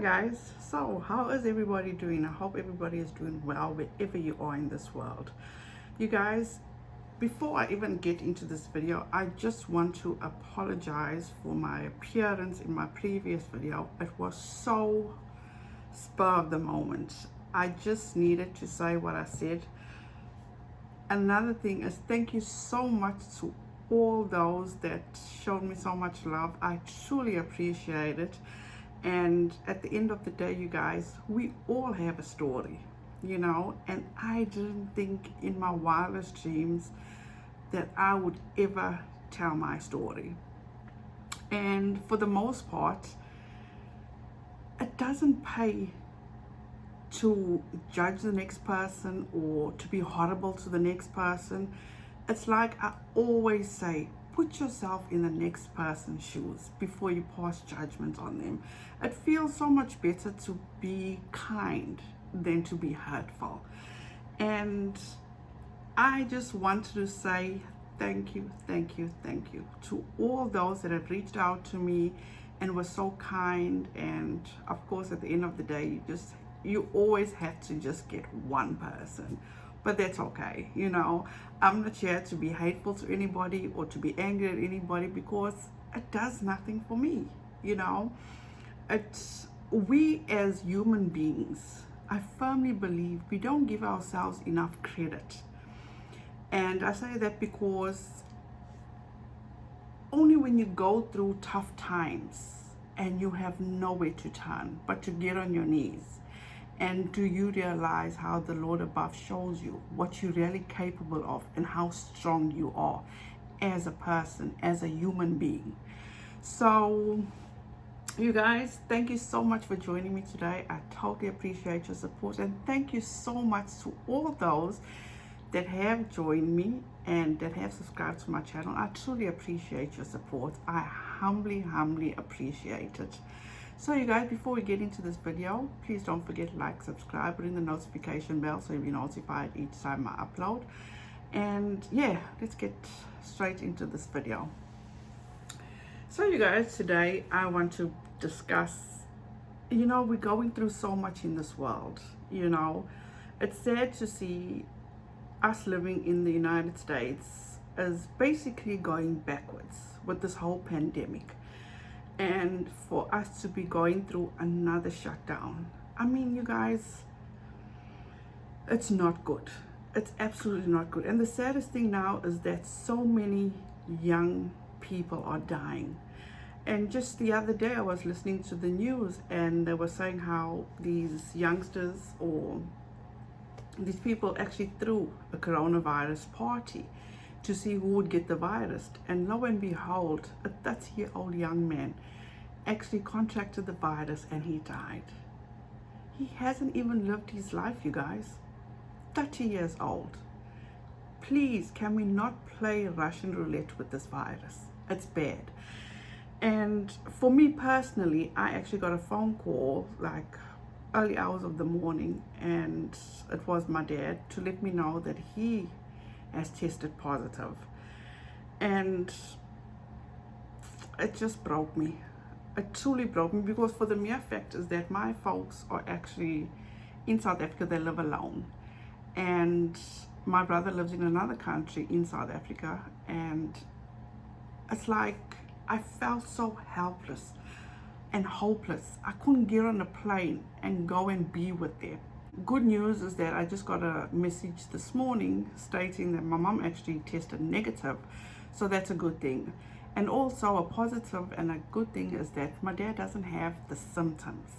guys, so how is everybody doing? I hope everybody is doing well wherever you are in this world. You guys, before I even get into this video, I just want to apologize for my appearance in my previous video. It was so spur of the moment. I just needed to say what I said. Another thing is, thank you so much to all those that showed me so much love. I truly appreciate it. And at the end of the day, you guys, we all have a story, and I didn't think in my wildest dreams that I would ever tell my story. And for the most part, it doesn't pay to judge the next person or to be horrible to the next person. It's like I always say, put yourself in the next person's shoes before you pass judgment on them. It feels so much better to be kind than to be hurtful. And I just wanted to say thank you to all those that have reached out to me and were so kind. And of course, at the end of the day, you always have to just get one person. But that's okay, I'm not here to be hateful to anybody or to be angry at anybody, because it does nothing for me, We as human beings, I firmly believe we don't give ourselves enough credit. And I say that because only when you go through tough times and you have nowhere to turn but to get on your knees, and do you realize how the Lord above shows you what you're really capable of and how strong you are as a person, as a human being. So, you guys, thank you so much for joining me today. I totally appreciate your support. And thank you so much to all those that have joined me and that have subscribed to my channel. I truly appreciate your support. I humbly appreciate it. So you guys, before we get into this video, please don't forget to like, subscribe, ring the notification bell so you'll be notified each time I upload. And yeah, let's get straight into this video. So you guys, today I want to discuss, we're going through so much in this world. It's sad to see us living in the United States is basically going backwards with this whole pandemic. And for us to be going through another shutdown, I mean, you guys, it's not good. It's absolutely not good. And the saddest thing now is that so many young people are dying. And just the other day I was listening to the news, and they were saying how these youngsters or these people actually threw a coronavirus party to see who would get the virus. And lo and behold, a 30-year-old young man actually contracted the virus and he died. He hasn't even lived his life, you guys. 30 years old. Please, can we not play Russian roulette with this virus? It's bad. And for me personally, I actually got a phone call like early hours of the morning, and it was my dad, to let me know that he has tested positive. And it just broke me. It truly broke me, because for the mere fact is that my folks are actually in South Africa. They live alone, and my brother lives in another country in South Africa. And it's like I felt so helpless and hopeless. I couldn't get on a plane and go and be with them. Good news is that I just got a message this morning stating that my mom actually tested negative, so that's a good thing. And also a positive and a good thing is that my dad doesn't have the symptoms.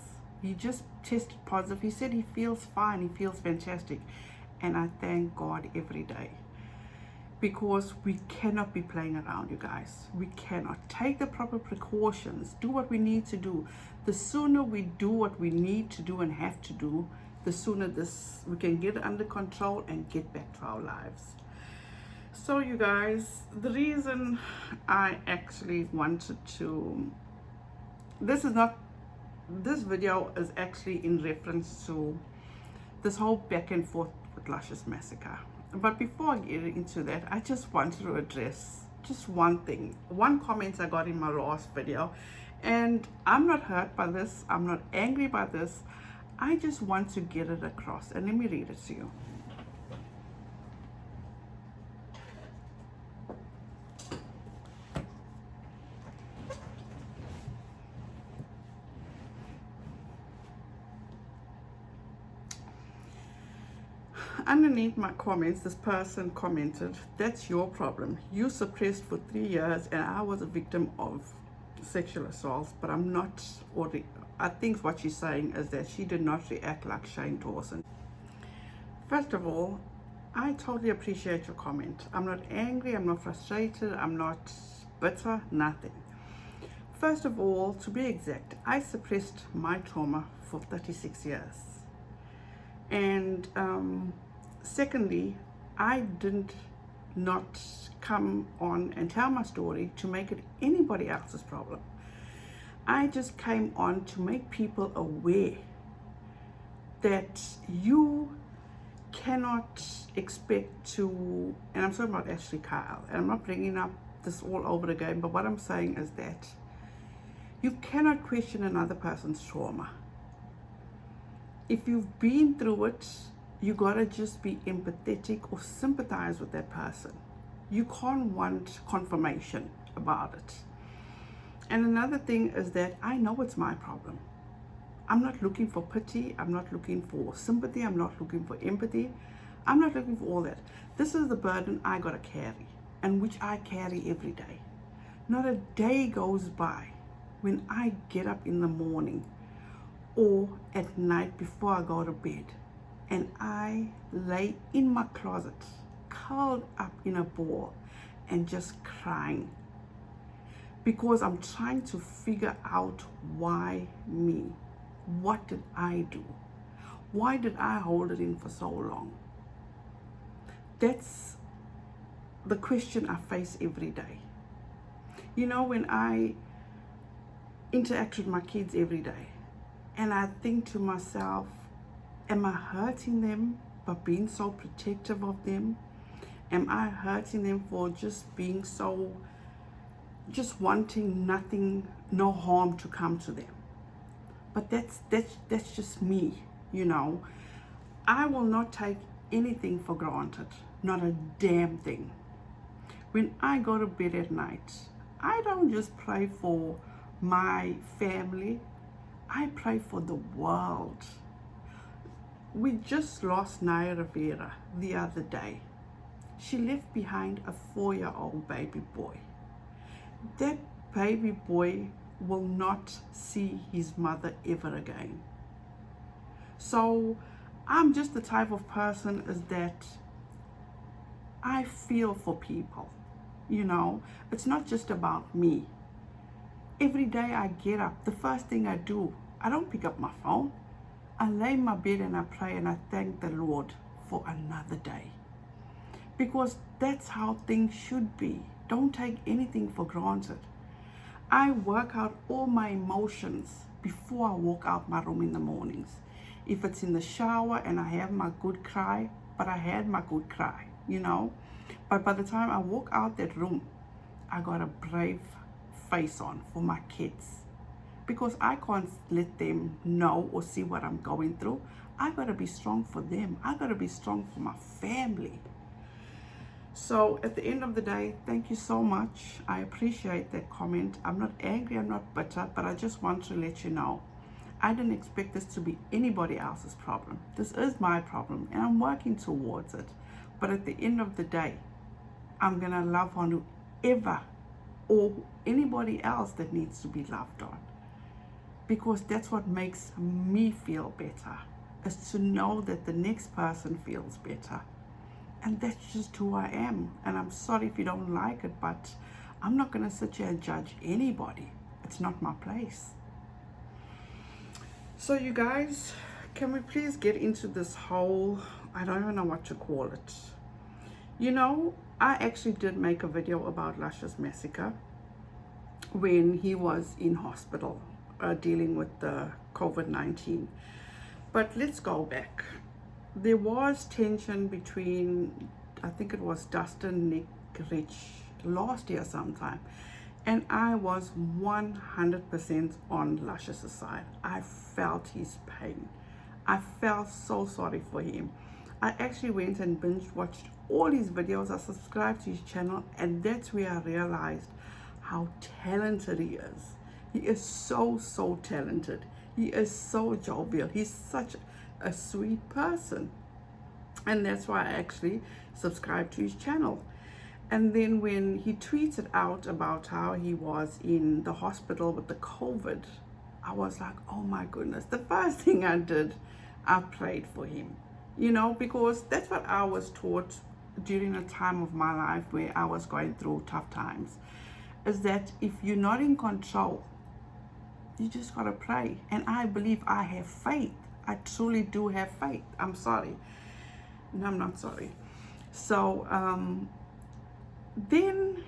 He just tested positive. He said he feels fine, he feels fantastic, and I thank God every day, because we cannot be playing around, you guys. We cannot. Take the proper precautions, do what we need to do. The sooner we do what we need to do and have to do, the sooner we can get it under control and get back to our lives. So you guys, the reason I actually wanted to, this video is actually in reference to this whole back and forth with Luscious Massacr. But before I get into that, I just wanted to address just one thing, one comment I got in my last video, And I'm not hurt by this. I'm not angry by this. I just want to get it across. And let me read it to you. Underneath my comments, this person commented, "That's your problem. You suppressed for 3 years and I was a victim of sexual assault, but I'm not," or I think what she's saying is that she did not react like Shane Dawson. First of all, I totally appreciate your comment. I'm not angry, I'm not frustrated, I'm not bitter, nothing. First of all, to be exact, I suppressed my trauma for 36 years. And secondly, I did not come on and tell my story to make it anybody else's problem. I just came on to make people aware that you cannot expect to, and I'm talking about Ashley Kyle, and I'm not bringing up this all over again, but what I'm saying is that you cannot question another person's trauma. If you've been through it, you gotta just be empathetic or sympathize with that person. You can't want confirmation about it. And another thing is that I know it's my problem. I'm not looking for pity. I'm not looking for sympathy. I'm not looking for empathy. I'm not looking for all that. This is the burden I gotta carry, and which I carry every day. Not a day goes by when I get up in the morning or at night before I go to bed and I lay in my closet, curled up in a ball and just crying because I'm trying to figure out why me. What did I do? Why did I hold it in for so long? That's the question I face every day. You know, when I interact with my kids every day and I think to myself, am I hurting them by being so protective of them? Am I hurting them for just being so, just wanting nothing, no harm to come to them? But that's just me, you know. I will not take anything for granted, not a damn thing. When I go to bed at night, I don't just pray for my family, I pray for the world. We just lost Naya Rivera the other day. She left behind a 4-year-old baby boy. That baby boy will not see his mother ever again. So I'm just the type of person is that I feel for people. You know, it's not just about me. Every day I get up, the first thing I do, I don't pick up my phone. I lay in my bed and I pray and I thank the Lord for another day. Because that's how things should be. Don't take anything for granted. I work out all my emotions before I walk out my room in the mornings. If it's in the shower and I have my good cry, but I had my good cry, you know. But by the time I walk out that room, I got a brave face on for my kids. Because I can't let them know or see what I'm going through. I gotta be strong for them. I gotta be strong for my family. So at the end of the day, thank you so much. I appreciate that comment. I'm not angry, I'm not bitter, but I just want to let you know, I didn't expect this to be anybody else's problem. This is my problem and I'm working towards it. But at the end of the day, I'm gonna love on whoever or anybody else that needs to be loved on. Because that's what makes me feel better, is to know that the next person feels better. And that's just who I am. And I'm sorry if you don't like it, but I'm not going to sit here and judge anybody. It's not my place. So you guys, can we please get into this whole, I don't even know what to call it. You know, I actually did make a video about Luscious Massacr when he was in hospital. Dealing with the COVID-19. But let's go back. There was tension between, I think it was Dustin, Nick, Rich, last year sometime. And I was 100% on Luscious's side. I felt his pain. I felt so sorry for him. I actually went and binge watched all his videos. I subscribed to his channel, and that's where I realized how talented he is. He is so talented. He is so jovial. He's such a sweet person. And that's why I actually subscribed to his channel. And then when he tweeted out about how he was in the hospital with the COVID, I was like, oh my goodness. The first thing I did, I prayed for him, you know, because that's what I was taught during a time of my life where I was going through tough times, is that if you're not in control, you just gotta pray. And I believe I have faith. I truly do have faith. I'm sorry. No, I'm not sorry. So then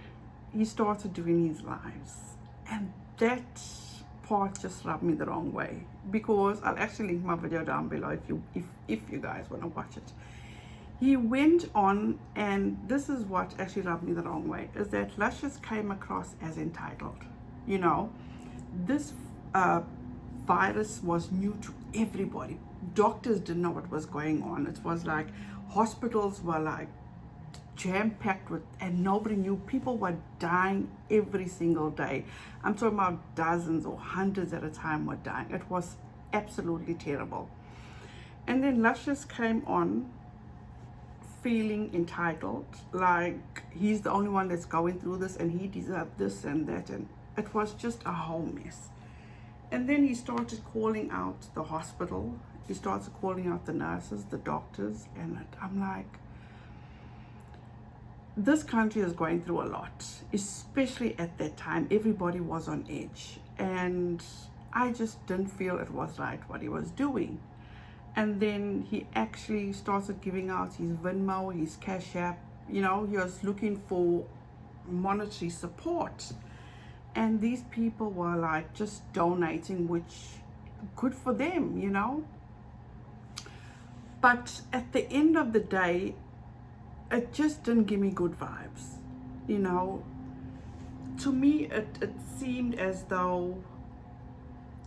he started doing his lives, and that part just rubbed me the wrong way, because I'll actually link my video down below if you guys want to watch it. He went on, and this is what actually rubbed me the wrong way, is that Luscious came across as entitled. You know, this virus was new to everybody. Doctors didn't know what was going on. It was like hospitals were like jam-packed with, and nobody knew. People were dying every single day. I'm talking about dozens or hundreds at a time were dying. It was absolutely terrible. And then Luscious came on feeling entitled, like he's the only one that's going through this and he deserved this and that, and it was just a whole mess. And then he started calling out the hospital. He started calling out the nurses, the doctors, and I'm like, this country is going through a lot, especially at that time. Everybody was on edge, and I just didn't feel it was right what he was doing. And then he actually started giving out his Venmo, his Cash App. You know, he was looking for monetary support, and these people were like just donating, which good for them, you know. But at the end of the day, it just didn't give me good vibes, you know. To me, it seemed as though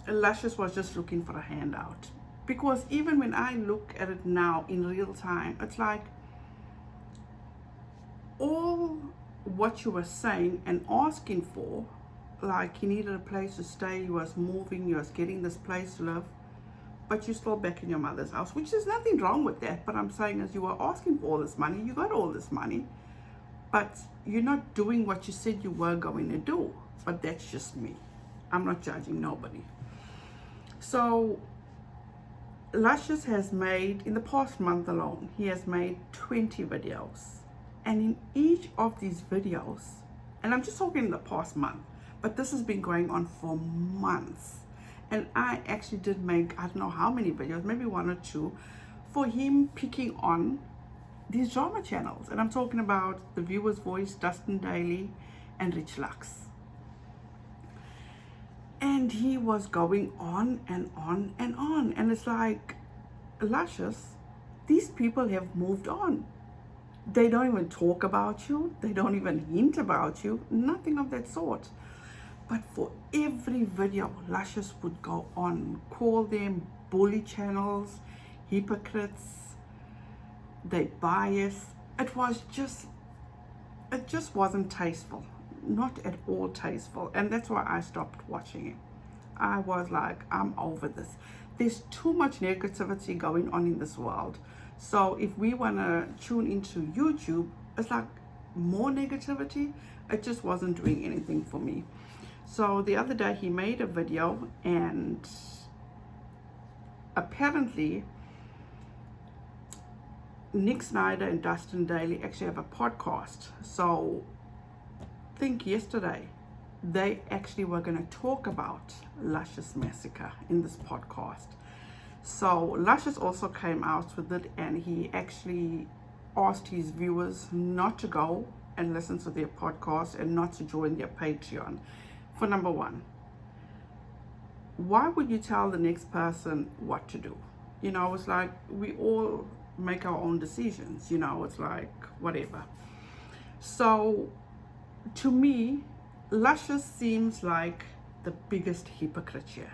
Luscious was just looking for a handout. Because even when I look at it now in real time, it's like all what you were saying and asking for, like he needed a place to stay, he was moving, he was getting this place to live, but you're still back in your mother's house, which is nothing wrong with that. But I'm saying is, you were asking for all this money, you got all this money, but you're not doing what you said you were going to do. But that's just me. I'm not judging nobody. So Luscious has made, in the past month alone, he has made 20 videos. And in each of these videos, and I'm just talking in the past month, but this has been going on for months. And I actually did make, I don't know how many videos, maybe one or two, for him picking on these drama channels. And I'm talking about The Viewer's Voice, Dustin Daily, and Rich Lux. And he was going on and on and on. And it's like, Luscious, these people have moved on. They don't even talk about you. They don't even hint about you. Nothing of that sort. But for every video, Luscious would go on, call them bully channels, hypocrites, they bias. It just wasn't tasteful. Not at all tasteful. And that's why I stopped watching it. I was like, I'm over this. There's too much negativity going on in this world. So if we want to tune into YouTube, it's like more negativity. It just wasn't doing anything for me. So the other day he made a video, and apparently Nick Snyder and Dustin Daily actually have a podcast. So I think yesterday they actually were going to talk about Luscious Massacr in this podcast. So Luscious also came out with it, and he actually asked his viewers not to go and listen to their podcast and not to join their Patreon. For number one, why would you tell the next person what to do? You know, it's like we all make our own decisions, you know, it's like whatever. So to me, Luscious seems like the biggest hypocrite here.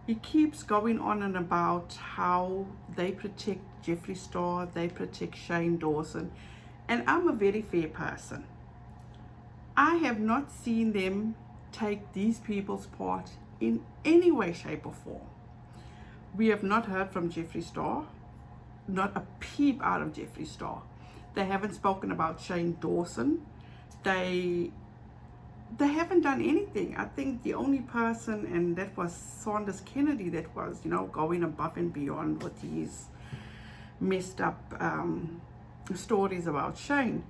He keeps going on and about how they protect Jeffree Star, they protect Shane Dawson, and I'm a very fair person. I have not seen them take these people's part in any way, shape, or form. We have not heard from Jeffree Star, not a peep out of Jeffree Star. They haven't spoken about Shane Dawson. They haven't done anything. I think the only person, and that was Saunders Kennedy, that was, going above and beyond with these messed up stories about Shane.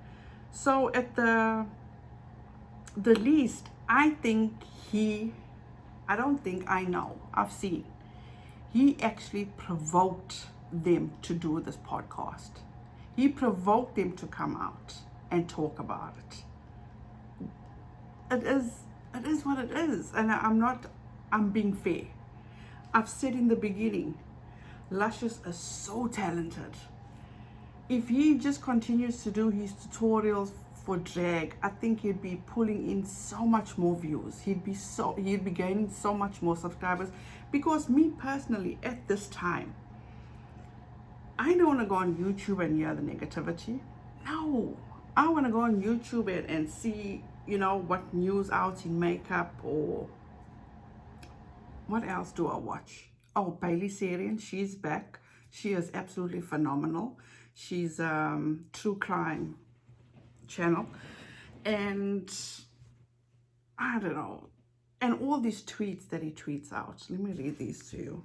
So at the least, I don't think, I know, I've seen, he actually provoked them to do this podcast. He provoked them to come out and talk about it. It is what it is, and I'm being fair. I've said in the beginning, Luscious is so talented. If he just continues to do his tutorials for drag, I think he'd be pulling in so much more views. He'd be gaining so much more subscribers. Because me personally, at this time, I don't want to go on YouTube and hear the negativity. No, I want to go on YouTube and see, what news out in makeup, or what else do I watch? Oh, Bailey Sarian, she's back. She is absolutely phenomenal. She's true crime channel, and I don't know, and all these tweets that he tweets out. Let me read these to you.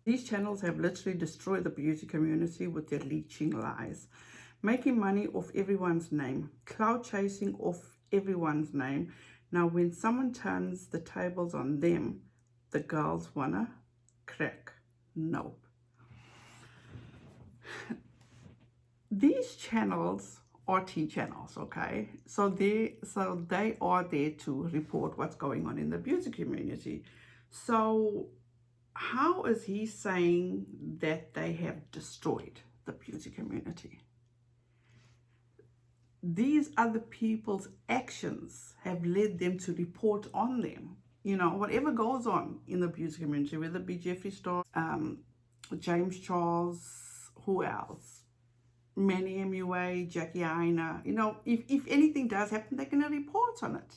These channels have literally destroyed the beauty community with their leeching lies, making money off everyone's name, cloud chasing off everyone's name. Now when someone turns the tables on them, the girls wanna crack. Nope. These channels are T channels, okay? So they are there to report what's going on in the beauty community. So how is he saying that they have destroyed the beauty community? These other people's actions have led them to report on them. Whatever goes on in the beauty community, whether it be Jeffree Star, James Charles, who else? Manny MUA, Jackie Aina, if anything does happen, they're going to report on it.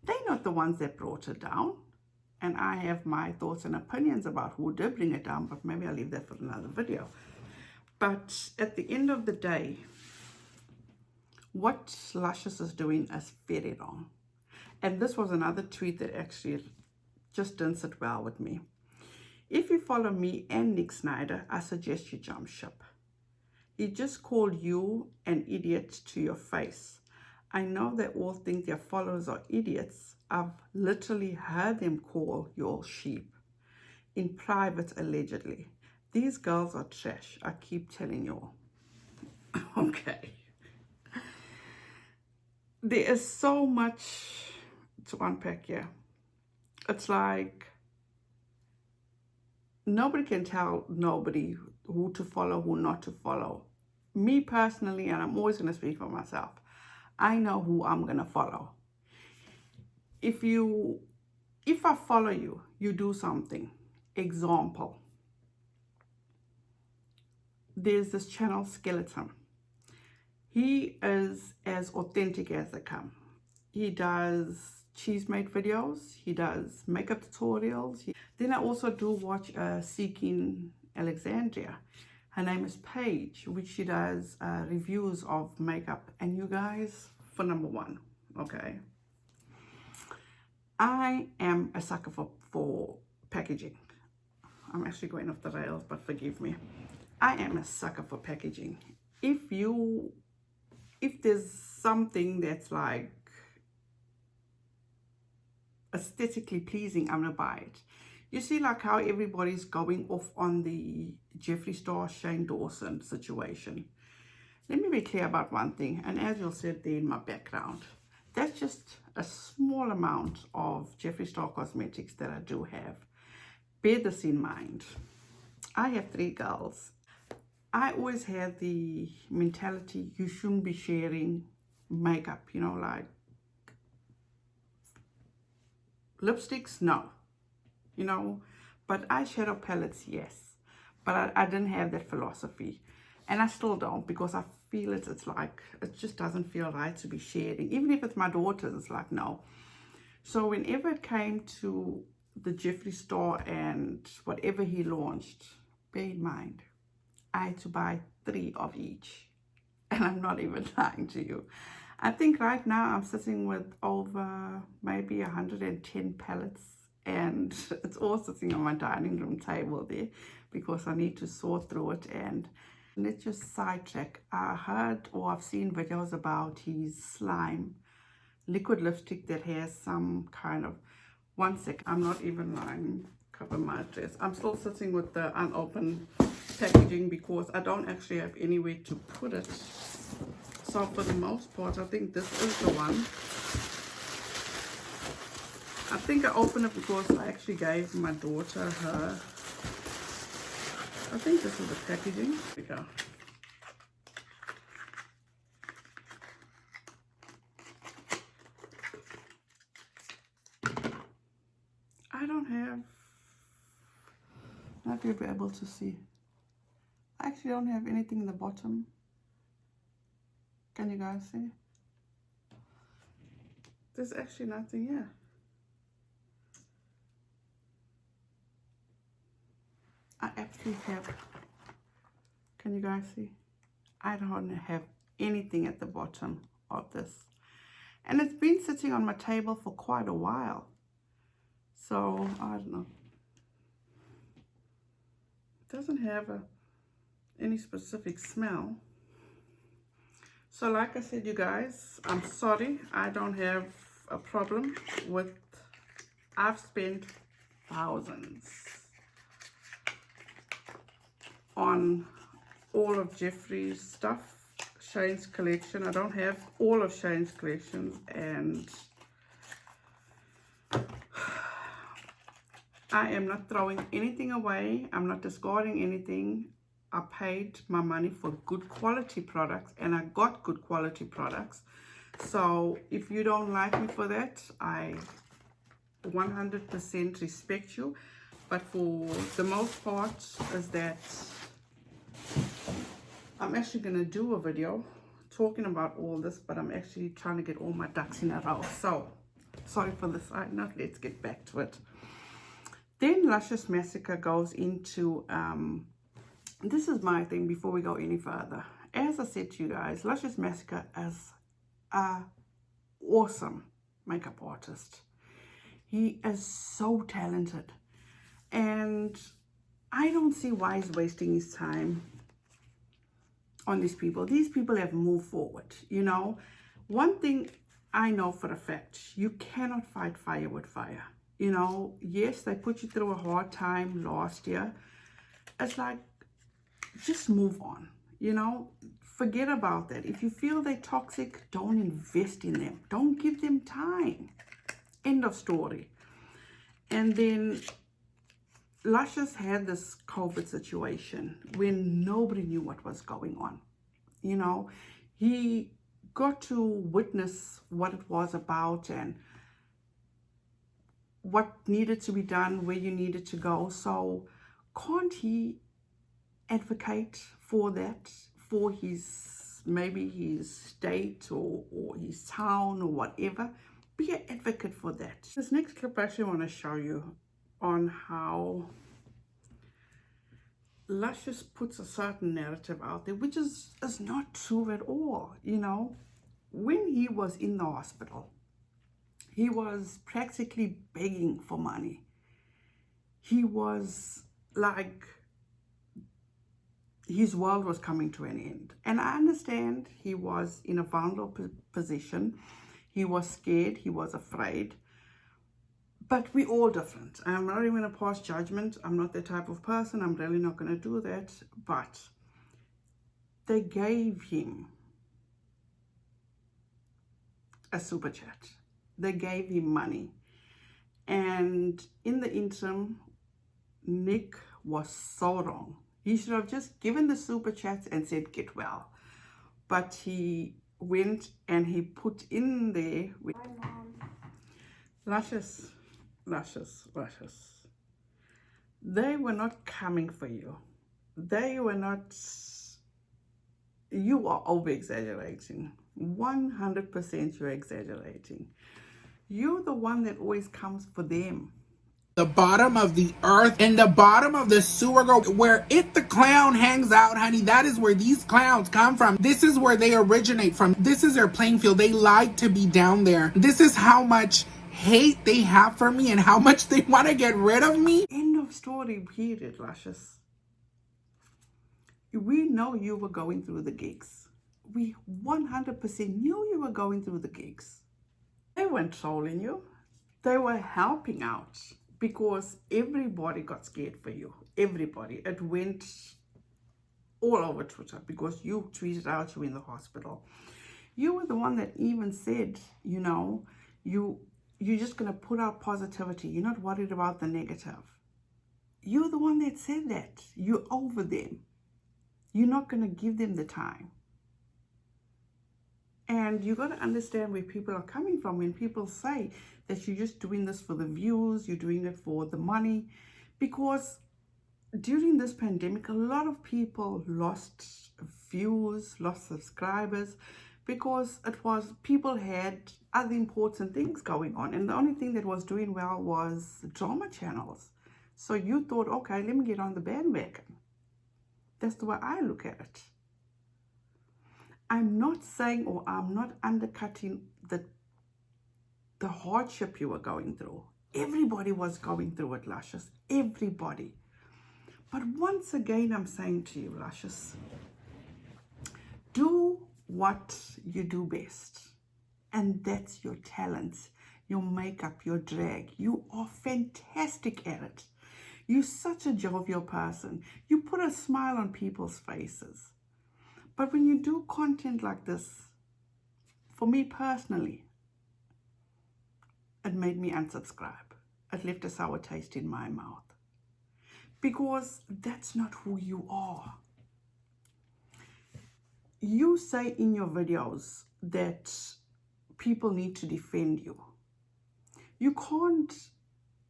They're not the ones that brought it down. And I have my thoughts and opinions about who did bring it down, but maybe I'll leave that for another video. But at the end of the day, what Luscious is doing is very wrong. And this was another tweet that actually just didn't sit well with me. If you follow me and Nick Snyder, I suggest you jump ship. He just called you an idiot to your face. I know they all think their followers are idiots. I've literally heard them call you all sheep. In private, allegedly. These girls are trash. I keep telling you all. Okay. There is so much to unpack here. It's like nobody can tell nobody who to follow, who not to follow. Me personally, and I'm always going to speak for myself, I know who I'm going to follow. If I follow you, you do something. Example, there's this channel Skeleton. He is as authentic as they come. He does cheese mate videos. He does makeup tutorials. Then I also do watch Seeking Alexandria. Her name is Paige, which she does reviews of makeup. And you guys, for number one, okay? I am a sucker for packaging. I'm actually going off the rails, but forgive me. I am a sucker for packaging. If there's something that's like aesthetically pleasing, I'm gonna buy it. You see like how everybody's going off on the Jeffree Star, Shane Dawson situation. Let me be clear about one thing, and as you'll see there in my background, that's just a small amount of Jeffree Star cosmetics that I do have. Bear this in mind. I have 3 girls. I always had the mentality you shouldn't be sharing makeup, like Lipsticks, no. You know, but eyeshadow palettes, yes. But I didn't have that philosophy. And I still don't, because I feel it's like, it just doesn't feel right to be sharing. Even if it's my daughter's, it's like, no. So whenever it came to the Jeffree store and whatever he launched, bear in mind, I had to buy 3 of each. And I'm not even lying to you. I think right now I'm sitting with over maybe 110 palettes, and it's all sitting on my dining room table there because I need to sort through it. And let's just sidetrack. I heard or I've seen videos about his slime liquid lipstick that has some kind of, one sec, I'm not even lying, cover my address. I'm still sitting with the unopened packaging because I don't actually have anywhere to put it. So for the most part, I think this is the one. I think I opened it because I actually gave my daughter her, I think this is the packaging. Here we go. I don't have, I don't know if you'll be able to see. I actually don't have anything in the bottom. Can you guys see? There's actually nothing here. I actually have, can you guys see? I don't have anything at the bottom of this. And it's been sitting on my table for quite a while. So, I don't know. It doesn't have any specific smell. So like I said, you guys, I'm sorry, I don't have a problem with, I've spent thousands on all of Jeffree's stuff, Shane's collection. I don't have all of Shane's collections, and I am not throwing anything away. I'm not discarding anything. I paid my money for good quality products, and I got good quality products. So if you don't like me for that, I 100% respect you. But for the most part is that I'm actually going to do a video talking about all this, but I'm actually trying to get all my ducks in a row. So sorry for the side note. Let's get back to it. Then Luscious Massacre goes into, this is my thing before we go any further. As I said to you guys, Luscious Massacre is an awesome makeup artist. He is so talented. And I don't see why he's wasting his time on these people. These people have moved forward, you know. One thing I know for a fact, you cannot fight fire with fire. You know, yes, they put you through a hard time last year. It's like, just move on, you know. Forget about that. If you feel they're toxic, don't invest in them. Don't give them time. End of story. And then Luscious had this COVID situation when nobody knew what was going on. You know, he got to witness what it was about and what needed to be done, where you needed to go. So can't he advocate for that, for his, maybe his state or his town or whatever? Be an advocate for that. This next clip I actually want to show you on how Luscious puts a certain narrative out there, which is not true at all. You know, when he was in the hospital, he was practically begging for money. He was like, his world was coming to an end. And I understand he was in a vulnerable position. He was scared. He was afraid. But we're all different. I'm not even going to pass judgment. I'm not that type of person. I'm really not going to do that. But they gave him a super chat. They gave him money. And in the interim, Nick was so wrong. He should have just given the super chats and said, get well. But he went and he put in there with Luscious. Luscious, Luscious. They were not coming for you. They were not, you are over exaggerating. 100% you're exaggerating. You're the one that always comes for them. The bottom of the earth and the bottom of the sewer go where the clown hangs out, honey. That is where these clowns come from. This is where they originate from. This is their playing field. They like to be down there. This is how much hate they have for me and how much they want to get rid of me. End of story, period, Luscious. We know you were going through the gigs. We 100% knew you were going through the gigs. They weren't trolling you. They were helping out because everybody got scared for you. Everybody. It went all over Twitter because you tweeted out you in the hospital. You were the one that even said, you know, you're just going to put out positivity. You're not worried about the negative. You're the one that said that. You're over them. You're not going to give them the time. And you got to understand where people are coming from when people say that you're just doing this for the views, you're doing it for the money. Because during this pandemic, a lot of people lost views, lost subscribers, because people had other important things going on. And the only thing that was doing well was drama channels. So you thought, okay, let me get on the bandwagon. That's the way I look at it. I'm not saying, or I'm not undercutting the hardship you were going through. Everybody was going through it, Luscious. Everybody. But once again, I'm saying to you, Luscious, do what you do best. And that's your talent, your makeup, your drag. You are fantastic at it. You're such a jovial person. You put a smile on people's faces. But when you do content like this, for me personally, it made me unsubscribe. It left a sour taste in my mouth. Because that's not who you are. You say in your videos that people need to defend you. You can't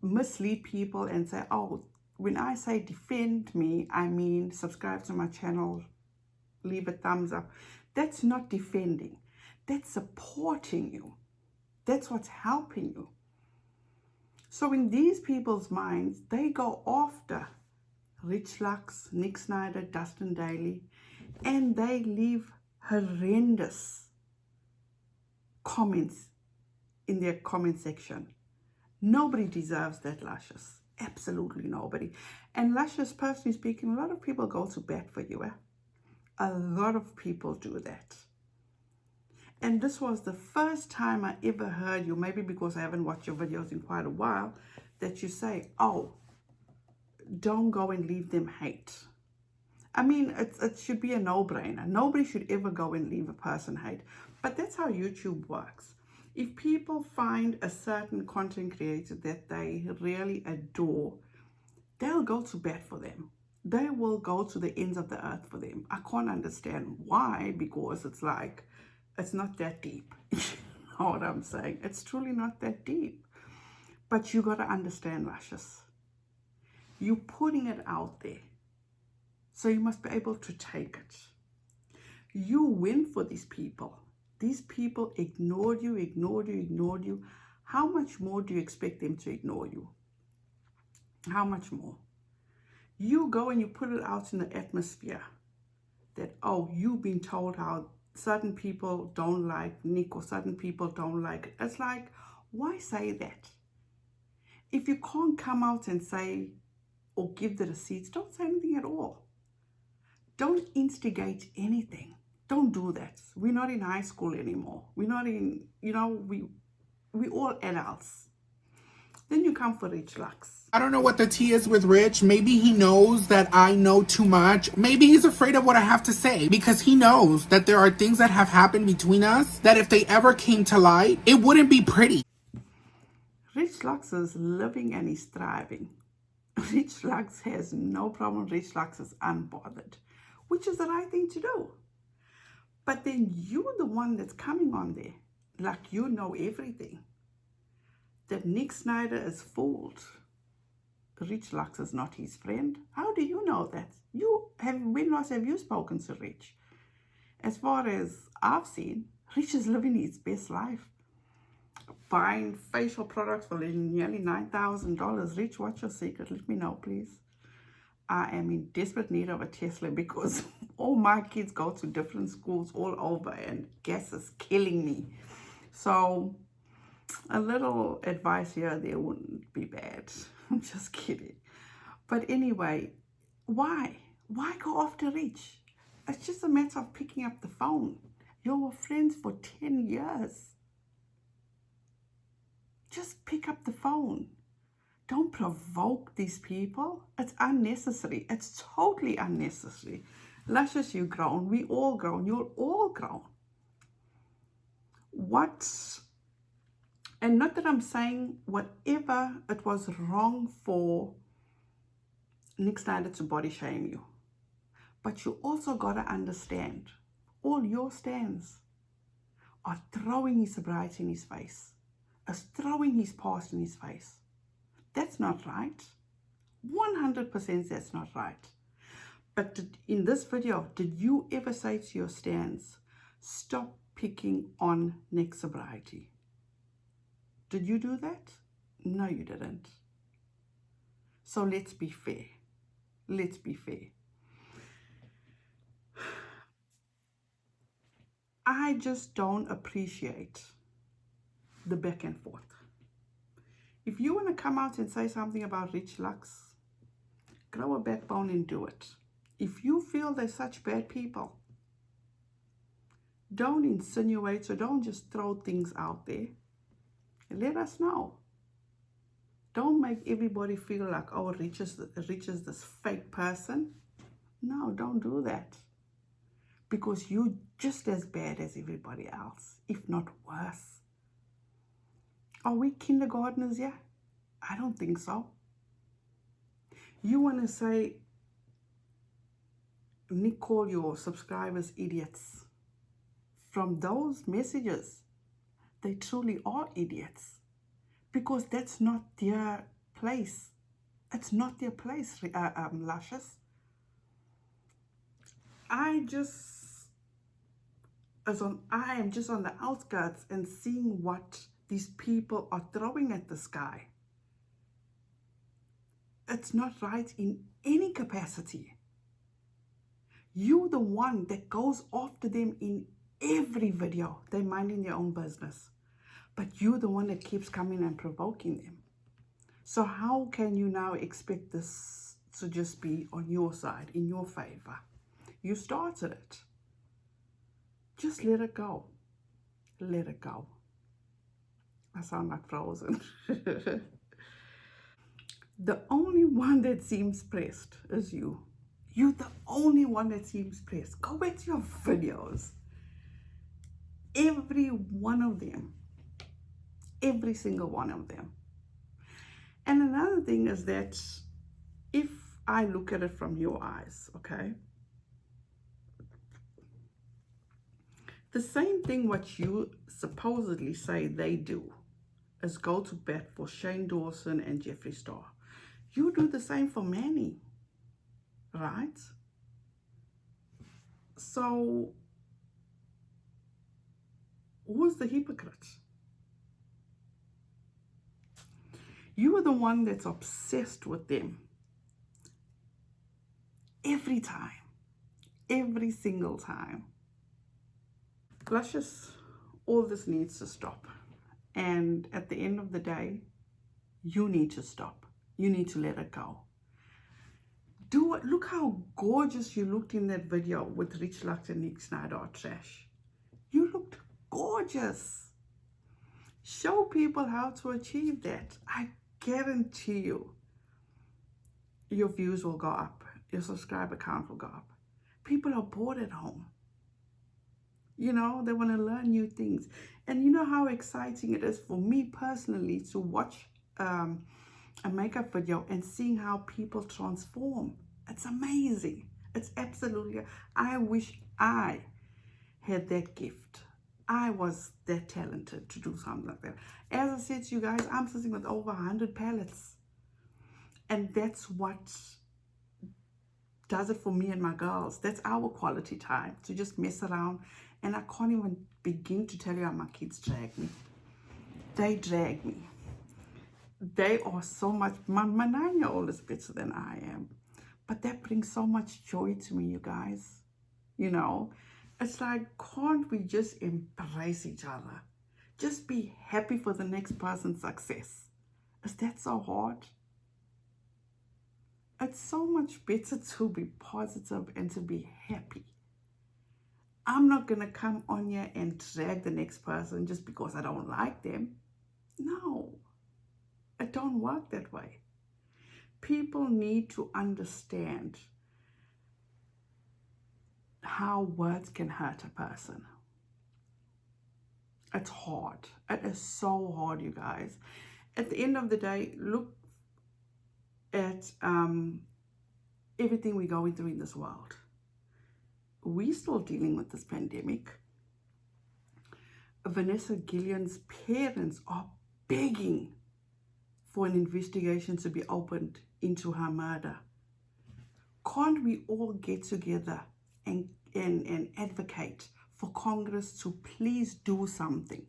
mislead people and say, oh, when I say defend me, I mean subscribe to my channel, leave a thumbs up. That's not defending. That's supporting you. That's what's helping you. So in these people's minds, they go after Rich Lux, Nick Snyder, Dustin Daly, and they leave horrendous comments in their comment section. Nobody deserves that, Luscious. Absolutely nobody. And Luscious, personally speaking, a lot of people go to bat for you. A lot of people do that. And this was the first time I ever heard you, maybe because I haven't watched your videos in quite a while, that you say, oh, don't go and leave them hate. I mean, it should be a no-brainer. Nobody should ever go and leave a person hate. But that's how YouTube works. If people find a certain content creator that they really adore, they'll go to bat for them. They will go to the ends of the earth for them. I can't understand why, because it's like, it's not that deep. You know what I'm saying? It's truly not that deep. But you got to understand, Luscious. You're putting it out there. So you must be able to take it. You win for these people. These people ignored you, ignored you, ignored you. How much more do you expect them to ignore you? How much more? You go and you put it out in the atmosphere that, oh, you've been told how certain people don't like Nick or certain people don't like it. It's like, why say that? If you can't come out and say or give the receipts, don't say anything at all. Don't instigate anything. Don't do that. We're not in high school anymore. We're not in, we all adults. Then you come for Rich Lux. I don't know what the tea is with Rich. Maybe he knows that I know too much. Maybe he's afraid of what I have to say because he knows that there are things that have happened between us that if they ever came to light, it wouldn't be pretty. Rich Lux is living and he's thriving. Rich Lux has no problem. Rich Lux is unbothered, which is the right thing to do. But then you're the one that's coming on there like you know everything. that Nick Snyder is fooled. Rich Lux is not his friend. How do you know that? When last have you spoken to Rich? As far as I've seen, Rich is living his best life. Buying facial products for nearly $9,000. Rich, what's your secret? Let me know, please. I am in desperate need of a Tesla because all my kids go to different schools all over and gas is killing me. So a little advice here there wouldn't be bad. I'm just kidding. But anyway, why? Why go after Rich? It's just a matter of picking up the phone. You were friends for 10 years. Just pick up the phone. Don't provoke these people. It's unnecessary. It's totally unnecessary. Luscious, you've grown. We all grown. You're all grown. And not that I'm saying whatever it was wrong for Nick Snyder to body shame you. But you also got to understand, all your stands are throwing his sobriety in his face, is throwing his past in his face. That's not right. 100% that's not right. But in this video, did you ever say to your stands, stop picking on Nick's sobriety? Did you do that? No, you didn't. So let's be fair. Let's be fair. I just don't appreciate the back and forth. If you want to come out and say something about Rich Lux, grow a backbone and do it. If you feel they're such bad people, don't insinuate, so don't just throw things out there. Let us know. Don't make everybody feel like, oh, Rich is this fake person. No, don't do that. Because you're just as bad as everybody else, if not worse. Are we kindergartners yet? I don't think so. You want to say, Nick, call your subscribers idiots. From those messages, they truly are idiots. Because that's not their place. It's not their place, Luscious. I am just on the outskirts and seeing what these people are throwing at the sky. It's not right in any capacity. You're the one that goes after them in every video. They're minding their own business. But you're the one that keeps coming and provoking them. So how can you now expect this to just be on your side, in your favor? You started it. Just let it go. Let it go. I sound like Frozen. The only one that seems pressed is you. You're the only one that seems pressed. Go back to your videos. Every one of them. Every single one of them. And another thing is that if I look at it from your eyes, okay? The same thing what you supposedly say they do is go to bat for Shane Dawson and Jeffree Star. You do the same for Manny, right? So, who's the hypocrite? You are the one that's obsessed with them. Every time. Every single time. Luscious, all this needs to stop. And at the end of the day, you need to stop. You need to let it go. Do it. Look how gorgeous you looked in that video with Rich Lux and Nick Snyder are trash. You looked gorgeous. Show people how to achieve that. I guarantee you, your views will go up. Your subscriber count will go up. People are bored at home. You know, they want to learn new things. And you know how exciting it is for me personally to watch a makeup video and seeing how people transform. It's amazing. It's absolutely, I wish I had that gift. I was that talented to do something like that. As I said to you guys, I'm sitting with over 100 pallets. And that's what does it for me and my girls. That's our quality time, to just mess around. And I can't even begin to tell you how my kids drag me. They drag me. They are so much, my 9-year-old is better than I am. But that brings so much joy to me, you guys. You know, it's like, can't we just embrace each other? Just be happy for the next person's success. Is that so hard? It's so much better to be positive and to be happy. I'm not going to come on here and drag the next person just because I don't like them. No, it don't work that way. People need to understand how words can hurt a person. It's hard. It is so hard, you guys. At the end of the day, look at everything we're going through in this world. We're still dealing with this pandemic. Vanessa Gillian's parents are begging for an investigation to be opened into her murder. Can't we all get together and advocate for Congress to please do something?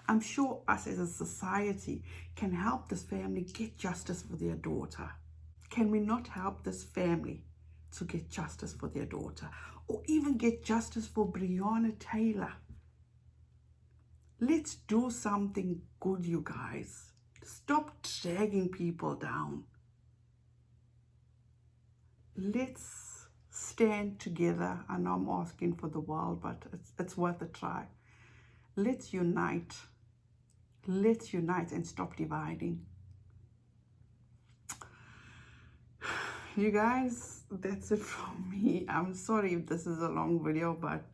I'm sure us as a society can help this family get justice for their daughter. Can we not help this family to get justice for their daughter, or even get justice for Breonna Taylor? Let's do something good, you guys. Stop dragging people down. Let's stand together. I know I'm asking for the world, but it's worth a try. Let's unite. Let's unite and stop dividing. You guys, that's it from me. I'm sorry if this is a long video, but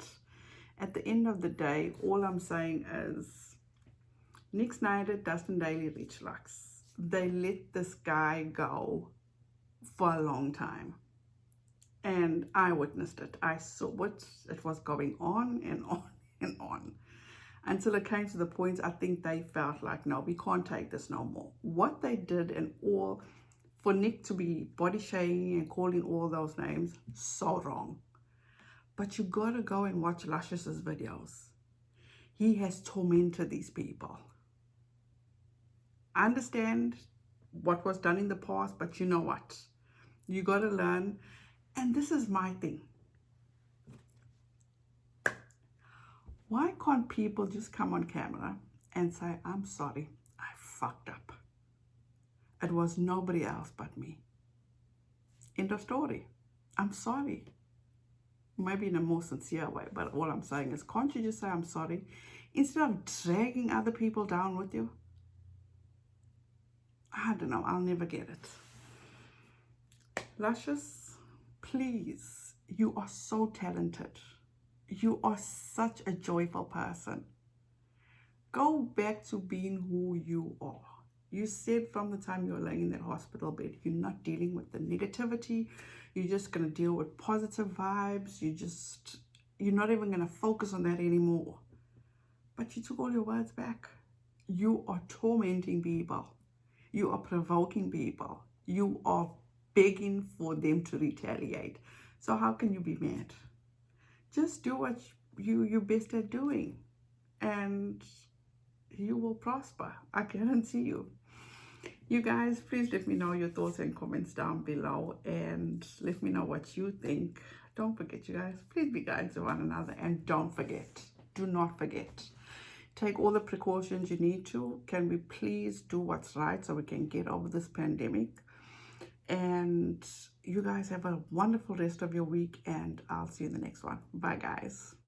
at the end of the day, all I'm saying is Nick Snyder, Dustin Daly, Rich Lux, they let this guy go for a long time. And I witnessed it. I saw what it was going on and on and on. Until it came to the point, I think they felt like, no, we can't take this no more. What they did and all, for Nick to be body shaming and calling all those names, so wrong. But you gotta go and watch Luscious's videos. He has tormented these people. I understand what was done in the past, but you know what? You gotta learn. And this is my thing. Why can't people just come on camera and say, I'm sorry, I fucked up. It was nobody else but me. End of story. I'm sorry. Maybe in a more sincere way, but all I'm saying is, can't you just say I'm sorry instead of dragging other people down with you? I don't know. I'll never get it. Luscious, please, you are so talented. You are such a joyful person. Go back to being who you are. You said from the time you were laying in that hospital bed, you're not dealing with the negativity. You're just going to deal with positive vibes. You're not even going to focus on that anymore. But you took all your words back. You are tormenting people. You are provoking people. You are begging for them to retaliate. So how can you be mad? Just do what you're best at doing, and you will prosper. I guarantee you. You guys, please let me know your thoughts and comments down below, and let me know what you think. Don't forget, you guys, please be kind to one another, and don't forget, do not forget, take all the precautions you need to. Can we please do what's right so we can get over this pandemic? And you guys have a wonderful rest of your week, and I'll see you in the next one. Bye, guys.